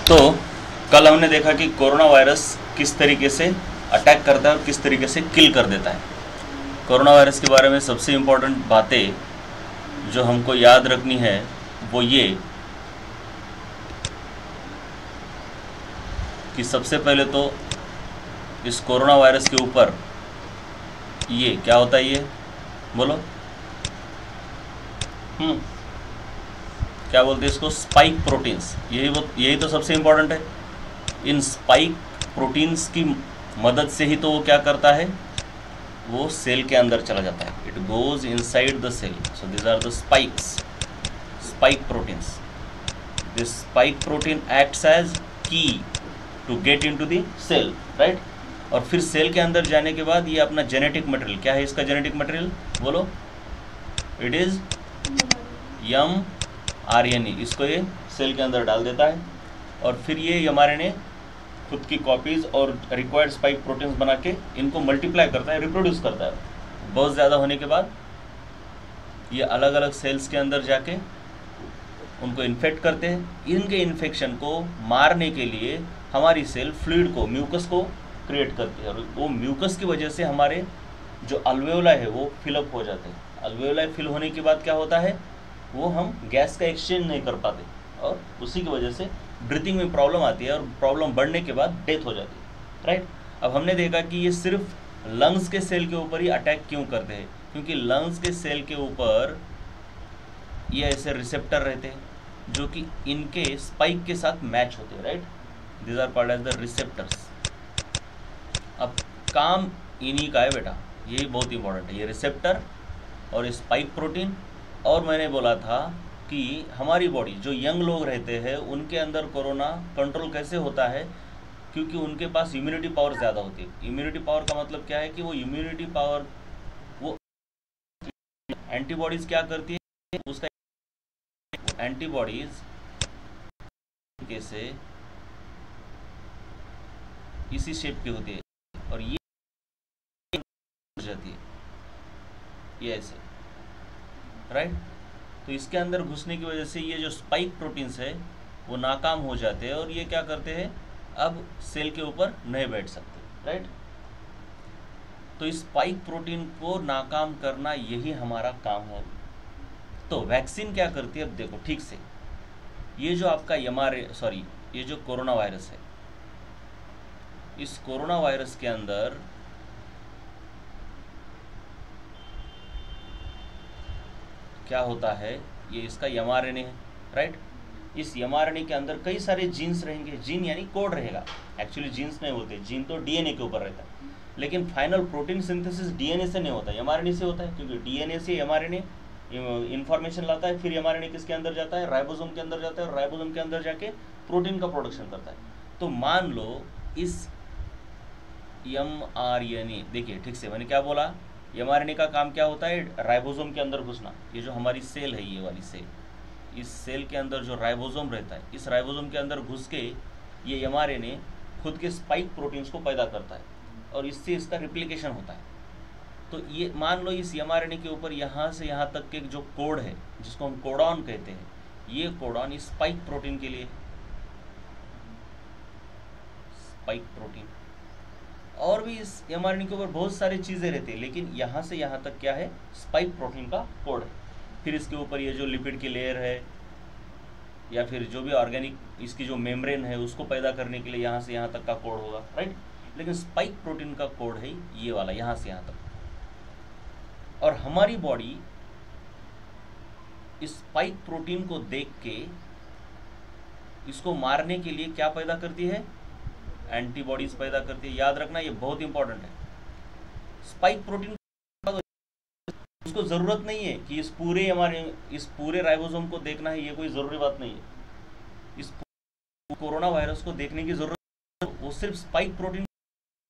तो कल हमने देखा कि कोरोना वायरस किस तरीके से अटैक करता है और किस तरीके से किल कर देता है। कोरोना वायरस के बारे में सबसे इम्पोर्टेंट बातें जो हमको याद रखनी है वो ये कि सबसे पहले तो इस कोरोना वायरस के ऊपर ये क्या होता है, ये बोलो क्या बोलते हैं इसको, स्पाइक प्रोटीन्स। यही तो सबसे इम्पोर्टेंट है। इन स्पाइक प्रोटीन्स की मदद से ही तो वो क्या करता है, वो सेल के अंदर चला जाता है। It goes inside the cell, so this are the spikes, spike proteins. This spike protein acts as key to get into the cell, right. और फिर सेल के अंदर जाने के बाद ये अपना जेनेटिक मटेरियल, क्या है इसका जेनेटिक मटेरियल, बोलो, इट इज mRNA। इसको ये सेल के अंदर डाल देता है और फिर ये mRNA खुद की कॉपीज़ और रिक्वायर्ड स्पाइक प्रोटीन्स बना के इनको मल्टीप्लाई करता है, रिप्रोड्यूस करता है। बहुत ज़्यादा होने के बाद ये अलग अलग सेल्स के अंदर जाके उनको इन्फेक्ट करते हैं। इनके इन्फेक्शन को मारने के लिए हमारी सेल फ्लूइड को, म्यूकस को क्रिएट करती है और वो म्यूकस की वजह से हमारे जो अल्वेओलाई है वो फिलअप हो जाते हैं। अल्वेओलाई फिल होने के बाद क्या होता है, वो हम गैस का एक्सचेंज नहीं कर पाते और उसी की वजह से ब्रीथिंग में प्रॉब्लम आती है और प्रॉब्लम बढ़ने के बाद डेथ हो जाती है, राइट। अब हमने देखा कि ये सिर्फ लंग्स के सेल के ऊपर ही अटैक क्यों करते हैं, क्योंकि लंग्स के सेल के ऊपर ये ऐसे रिसेप्टर रहते हैं जो कि इनके स्पाइक के साथ मैच होते हैं, right. These are called as the receptors. अब काम इन्हीं का है बेटा, यही बहुत इंपॉर्टेंट है, ये रिसेप्टर और स्पाइक प्रोटीन। और मैंने बोला था कि हमारी बॉडी, जो यंग लोग रहते हैं उनके अंदर कोरोना कंट्रोल कैसे होता है, क्योंकि उनके पास इम्यूनिटी पावर ज़्यादा होती है। इम्यूनिटी पावर का मतलब क्या है कि वो इम्यूनिटी पावर, वो एंटीबॉडीज़ क्या करती है, उसका एंटीबॉडीज़ कैसे इसी शेप की होती है और ये जाती है, ये ऐसे, राइट। तो इसके अंदर घुसने की वजह से ये जो स्पाइक प्रोटीन्स है वो नाकाम हो जाते हैं और ये क्या करते हैं, अब सेल के ऊपर नहीं बैठ सकते, राइट। तो इस स्पाइक प्रोटीन को नाकाम करना यही हमारा काम है। तो वैक्सीन क्या करती है, अब देखो ठीक से, ये जो आपका ये जो कोरोना वायरस है, इस कोरोना वायरस के अंदर क्या होता है, ये इसका mRNA है, राइट। इस mRNA के अंदर कई सारे जीन्स रहेंगे। जीन यानी कोड रहेगा, एक्चुअली जीन्स नहीं होते, जीन तो डीएनए के ऊपर रहता है, लेकिन फाइनल प्रोटीन सिंथेसिस डीएनए से नहीं होता, mRNA से होता है, क्योंकि डीएनए से mRNA इंफॉर्मेशन लाता है, फिर mRNA किसके अंदर जाता है, राइबोसोम के अंदर जाता है और राइबोसोम के अंदर जाके प्रोटीन का प्रोडक्शन करता है। तो मान लो इस mRNA, देखिए ठीक से मैंने क्या बोला, mRNA का काम क्या होता है, राइबोसोम के अंदर घुसना। ये जो हमारी सेल है, ये वाली सेल, इस सेल के अंदर जो राइबोसोम रहता है, इस राइबोसोम के अंदर घुस के ये mRNA खुद के स्पाइक प्रोटीन्स को पैदा करता है और इससे इसका रिप्लिकेशन होता है। तो ये मान लो इस mRNA के ऊपर यहाँ से यहाँ तक के जो कोड है, जिसको हम कोडॉन कहते हैं, ये कोडॉन इस स्पाइक प्रोटीन के लिए, स्पाइक प्रोटीन। और भी इस mRNA के ऊपर बहुत सारी चीज़ें रहती है, लेकिन यहाँ से यहाँ तक क्या है, स्पाइक प्रोटीन का कोड है। फिर इसके ऊपर ये जो लिपिड की लेयर है या फिर जो भी ऑर्गेनिक इसकी जो मेम्ब्रेन है उसको पैदा करने के लिए यहाँ से यहाँ तक का कोड होगा, राइट। लेकिन स्पाइक प्रोटीन का कोड है ये वाला, यहाँ से यहाँ तक। और हमारी बॉडी इस स्पाइक प्रोटीन को देख के इसको मारने के लिए क्या पैदा करती है, एंटीबॉडीज पैदा करती है। याद रखना, ये बहुत इंपॉर्टेंट है। स्पाइक प्रोटीन, उसको ज़रूरत नहीं है कि इस पूरे राइबोसोम को देखना है, ये कोई ज़रूरी बात नहीं है। इस कोरोना वायरस को देखने की ज़रूरत, वो सिर्फ स्पाइक प्रोटीन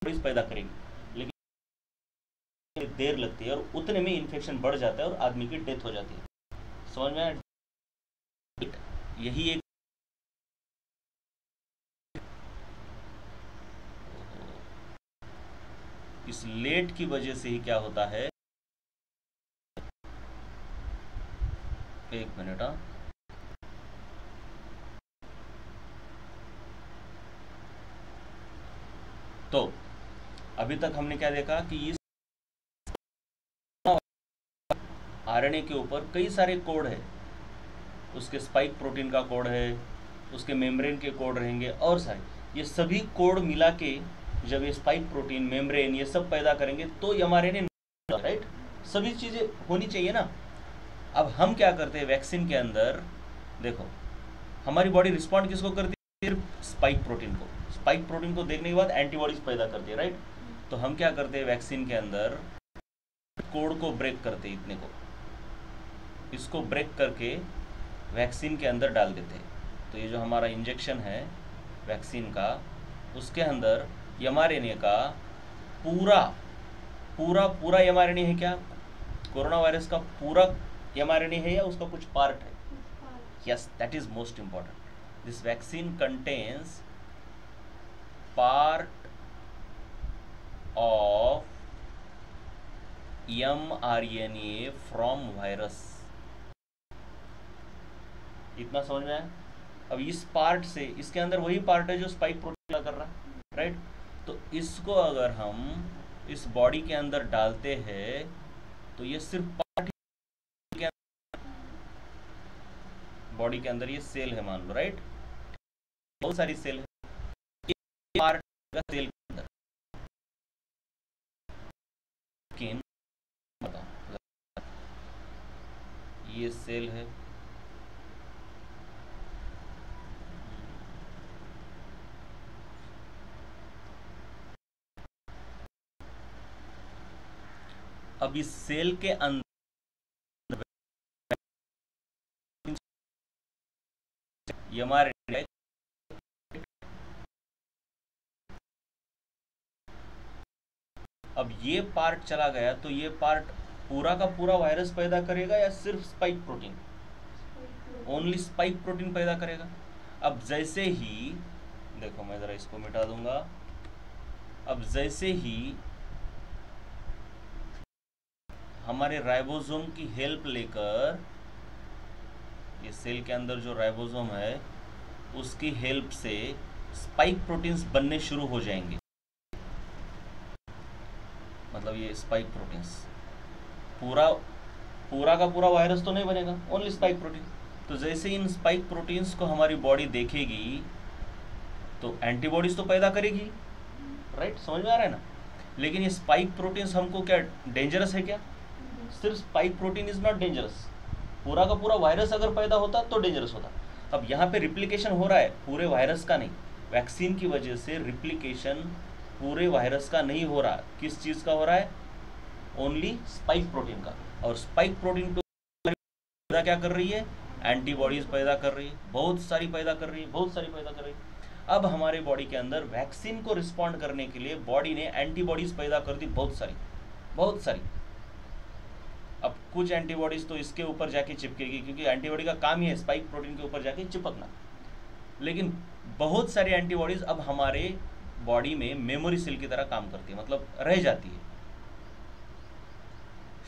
पैदा करेगी, लेकिन देर लगती है और उतने में इन्फेक्शन बढ़ जाता है और आदमी की डेथ हो जाती है। समझ में आया? यही एक इस लेट की वजह से ही क्या होता है, एक मिनट, तो अभी तक हमने क्या देखा कि इस आरएनए के ऊपर कई सारे कोड है, उसके स्पाइक प्रोटीन का कोड है, उसके मेम्ब्रेन के कोड रहेंगे और सारे, ये सभी कोड मिला के जब ये स्पाइक प्रोटीन, मेम्ब्रेन, ये सब पैदा करेंगे तो एमआरएनए, राइट, सभी चीज़ें होनी चाहिए ना। अब हम क्या करते हैं वैक्सीन के अंदर, देखो हमारी बॉडी रिस्पॉन्ड किसको करती है, सिर्फ स्पाइक प्रोटीन को। स्पाइक प्रोटीन को देखने के बाद एंटीबॉडीज पैदा करती है, राइट। तो हम क्या करते हैं वैक्सीन के अंदर, कोड को ब्रेक करते हैं, इतने को, इसको ब्रेक करके वैक्सीन के अंदर डाल देते हैं। तो ये जो हमारा इंजेक्शन है वैक्सीन का, उसके अंदर एमआरएनए का पूरा पूरा पूरा एमआरएनए है क्या, कोरोना वायरस का पूरा एमआरएनए है या उसका कुछ पार्ट है? Yes, that is most important. This vaccine contains part of mRNA from virus. इतना समझ में आया? अब इस पार्ट से, इसके अंदर वही पार्ट है जो स्पाइक प्रोटीन कर रहा है, राइट। तो इसको अगर हम इस बॉडी के अंदर डालते हैं तो ये सिर्फ पार्ट के अंदर, बॉडी के अंदर ये सेल है मान लो, राइट, बहुत सारी सेल है, ये पार्ट का सेल के अंदर, लेकिन बताओ ये सेल है, अब इस सेल के अंदर एमआरएनए, अब ये पार्ट चला गया तो ये पार्ट पूरा का पूरा वायरस पैदा करेगा या सिर्फ spike protein? Only spike protein पैदा करेगा। अब जैसे ही, देखो मैं जरा इसको मिटा दूंगा, अब जैसे ही हमारे राइबोसोम की हेल्प लेकर, ये सेल के अंदर जो राइबोसोम है उसकी हेल्प से स्पाइक प्रोटीन्स बनने शुरू हो जाएंगे। मतलब ये स्पाइक प्रोटीन्स, पूरा का पूरा वायरस तो नहीं बनेगा, ओनली स्पाइक प्रोटीन। तो जैसे इन स्पाइक प्रोटीन्स को हमारी बॉडी देखेगी तो एंटीबॉडीज तो पैदा करेगी, राइट, समझ में आ रहा है ना। लेकिन ये स्पाइक प्रोटीन्स हमको क्या डेंजरस है क्या? सिर्फ spike protein is not dangerous, पूरा का पूरा वायरस अगर पैदा होता तो डेंजरस होता। अब यहाँ पे रिप्लिकेशन हो रहा है पूरे वायरस का नहीं, वैक्सीन की वजह से रिप्लिकेशन पूरे वायरस का नहीं हो रहा। किस चीज़ का हो रहा है? ओनली स्पाइक प्रोटीन का। और स्पाइक प्रोटीन को पैदा क्या कर रही है? एंटीबॉडीज पैदा कर रही है, बहुत सारी पैदा कर रही है, बहुत सारी पैदा कर रही है। अब हमारे बॉडी के अंदर वैक्सीन को रिस्पॉन्ड करने के लिए बॉडी ने एंटीबॉडीज पैदा कर दी, बहुत सारी, बहुत सारी। अब कुछ एंटीबॉडीज तो इसके ऊपर जाके चिपकेगी, क्योंकि एंटीबॉडी का काम ही है स्पाइक प्रोटीन के ऊपर जाके चिपकना। लेकिन बहुत सारी एंटीबॉडीज अब हमारे बॉडी में मेमोरी सेल की तरह काम करती है, मतलब रह जाती है।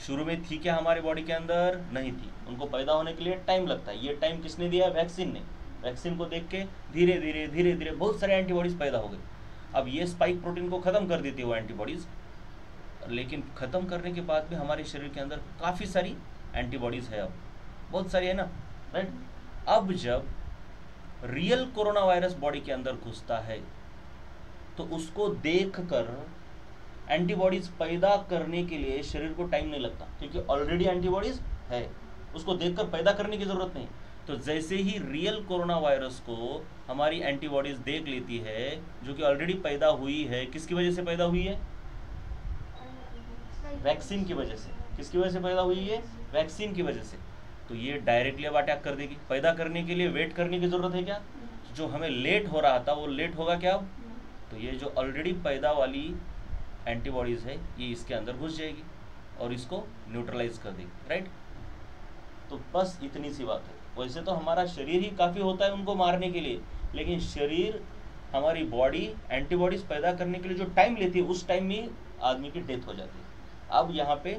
शुरू में थी क्या हमारे बॉडी के अंदर? नहीं थी। उनको पैदा होने के लिए टाइम लगता है। ये टाइम किसने दिया? वैक्सीन ने। वैक्सीन को देख के धीरे धीरे धीरे धीरे बहुत सारे एंटीबॉडीज पैदा हो गए। अब ये स्पाइक प्रोटीन को ख़त्म कर देती है वो एंटीबॉडीज़, लेकिन ख़त्म करने के बाद भी हमारे शरीर के अंदर काफ़ी सारी एंटीबॉडीज़ है, अब बहुत सारी है ना, राइट। अब जब रियल कोरोना वायरस बॉडी के अंदर घुसता है तो उसको देखकर एंटीबॉडीज़ पैदा करने के लिए शरीर को टाइम नहीं लगता, क्योंकि ऑलरेडी एंटीबॉडीज़ है, उसको देखकर पैदा करने की ज़रूरत नहीं। तो जैसे ही रियल कोरोना वायरस को हमारी एंटीबॉडीज़ देख लेती है, जो कि ऑलरेडी पैदा हुई है, किसकी वजह से पैदा हुई है? वैक्सीन की वजह से। किसकी वजह से पैदा हुई है? वैक्सीन की वजह से। तो ये डायरेक्टली अब अटैक कर देगी। पैदा करने के लिए वेट करने की ज़रूरत है क्या? जो हमें लेट हो रहा था वो लेट होगा क्या अब? तो ये जो ऑलरेडी पैदा वाली एंटीबॉडीज़ है ये इसके अंदर घुस जाएगी और इसको न्यूट्रलाइज कर देगी, राइट। तो बस इतनी सी बात है। वैसे तो हमारा शरीर ही काफ़ी होता है उनको मारने के लिए, लेकिन शरीर, हमारी बॉडी एंटीबॉडीज़ पैदा करने के लिए जो टाइम लेती है उस टाइम में आदमी की डेथ हो जाती है। अब यहाँ पे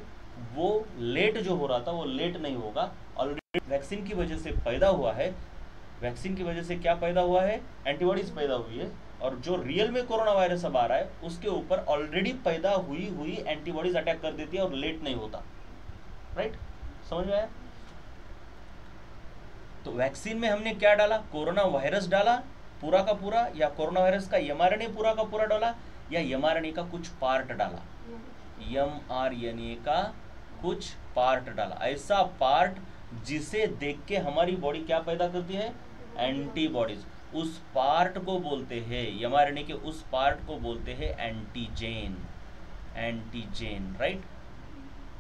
वो लेट जो हो रहा था वो लेट नहीं होगा, ऑलरेडी वैक्सीन की वजह से पैदा हुआ है। वैक्सीन की वजह से क्या पैदा हुआ है? एंटीबॉडीज़ पैदा हुई है, और जो रियल में कोरोना वायरस अब आ रहा है उसके ऊपर ऑलरेडी पैदा हुई हुई एंटीबॉडीज अटैक कर देती है और लेट नहीं होता। राइट, समझ में आया? तो वैक्सीन में हमने क्या डाला? कोरोना वायरस डाला पूरा का पूरा, या कोरोना वायरस का एमआरएनए पूरा का पूरा डाला, या एमआरएनए का कुछ पार्ट डाला? एमआरएनए का कुछ पार्ट डाला, ऐसा पार्ट जिसे देख के हमारी बॉडी क्या पैदा करती है? एंटीबॉडीज। उस पार्ट को बोलते हैं, एमआरएनए के उस पार्ट को बोलते हैं एंटीजेन। Antigen, right?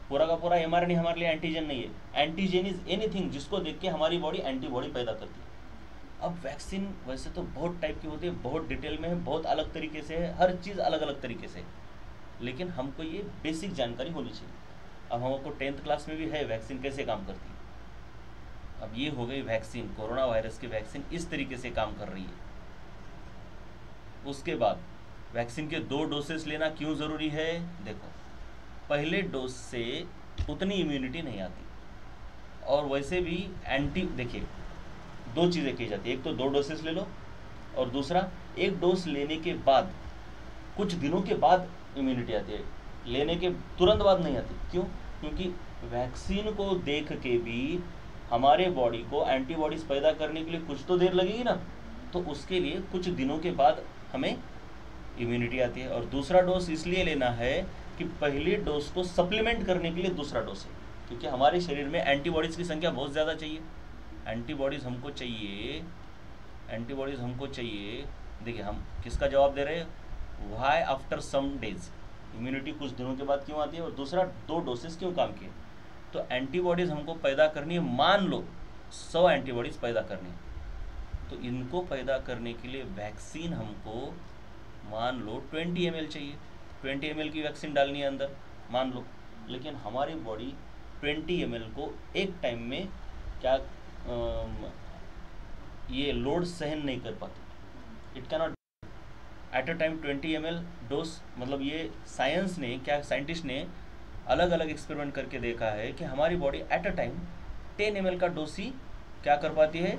पूरा का पूरा एमआरएनए हमारे लिए एंटीजन नहीं है। एंटीजन इज एनीथिंग जिसको देख के हमारी बॉडी एंटीबॉडी पैदा करती है। अब वैक्सीन वैसे तो बहुत टाइप की होती है, बहुत डिटेल में है, बहुत अलग तरीके से है, हर चीज़ अलग अलग तरीके से है, लेकिन हमको ये बेसिक जानकारी होनी चाहिए। अब हमको 10th क्लास में भी है वैक्सीन कैसे काम करती है। अब ये हो गई वैक्सीन, कोरोना वायरस की वैक्सीन इस तरीके से काम कर रही है। उसके बाद वैक्सीन के 2 डोसेस लेना क्यों ज़रूरी है? देखो, पहले डोज से उतनी इम्यूनिटी नहीं आती, और वैसे भी देखिए 2 चीज़ें की जाती है, एक तो 2 डोसेस ले लो, और दूसरा 1 डोज लेने के बाद कुछ दिनों के बाद इम्यूनिटी आती है, लेने के तुरंत बाद नहीं आती। क्यों? क्योंकि वैक्सीन को देख के भी हमारे बॉडी को एंटीबॉडीज़ पैदा करने के लिए कुछ तो देर लगेगी ना, तो उसके लिए कुछ दिनों के बाद हमें इम्यूनिटी आती है। और दूसरा डोज इसलिए लेना है कि पहले डोज को सप्लीमेंट करने के लिए दूसरा डोज है, क्योंकि हमारे शरीर में एंटीबॉडीज़ की संख्या बहुत ज़्यादा चाहिए। एंटीबॉडीज़ हमको चाहिए। देखिए, हम किसका जवाब दे रहे हैं? Why after some days, immunity कुछ दिनों के बाद क्यों आती है, और दूसरा 2 डोसेस क्यों काम किए। तो एंटीबॉडीज़ हमको पैदा करनी है, मान लो 100 एंटीबॉडीज़ पैदा करनी है, तो इनको पैदा करने के लिए वैक्सीन हमको मान लो 20 ml चाहिए, 20 ml की वैक्सीन डालनी है अंदर, मान लो। लेकिन हमारी बॉडी 20 ml को एक टाइम में क्या ये लोड सहन नहीं कर पाती। It cannot at a time 20 ml dose, मतलब ये साइंटिस्ट ने अलग अलग एक्सपेरिमेंट करके देखा है कि हमारी body at a time 10 ml का डोज ही क्या कर पाती है?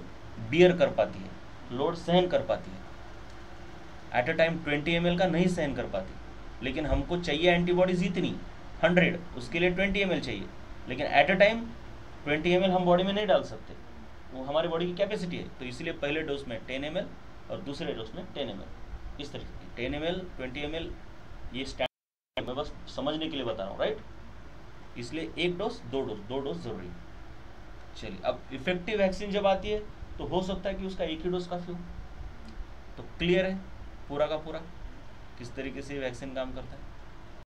बियर कर पाती है, लोड सहन कर पाती है। एट अ टाइम 20 ml का नहीं सहन कर पाती। लेकिन हमको चाहिए एंटीबॉडीज इतनी 100, उसके लिए 20 ml चाहिए, लेकिन एट अ टाइम 20 ml हम बॉडी में नहीं डाल सकते, वो हमारी बॉडी की कैपेसिटी है। तो इसलिए पहले डोज में 10 ml और दूसरे डोज में 10 ml, इस तरीके की 10 ml 20 ml, ये स्टैंडर्ड मैं बस समझने के लिए बता रहा हूँ, राइट? इसलिए 1 डोज 2 डोज ज़रूरी है। चलिए, अब इफेक्टिव वैक्सीन जब आती है तो हो सकता है कि उसका एक ही डोज काफ़ी हो। तो क्लियर है पूरा का पूरा किस तरीके से वैक्सीन काम करता है।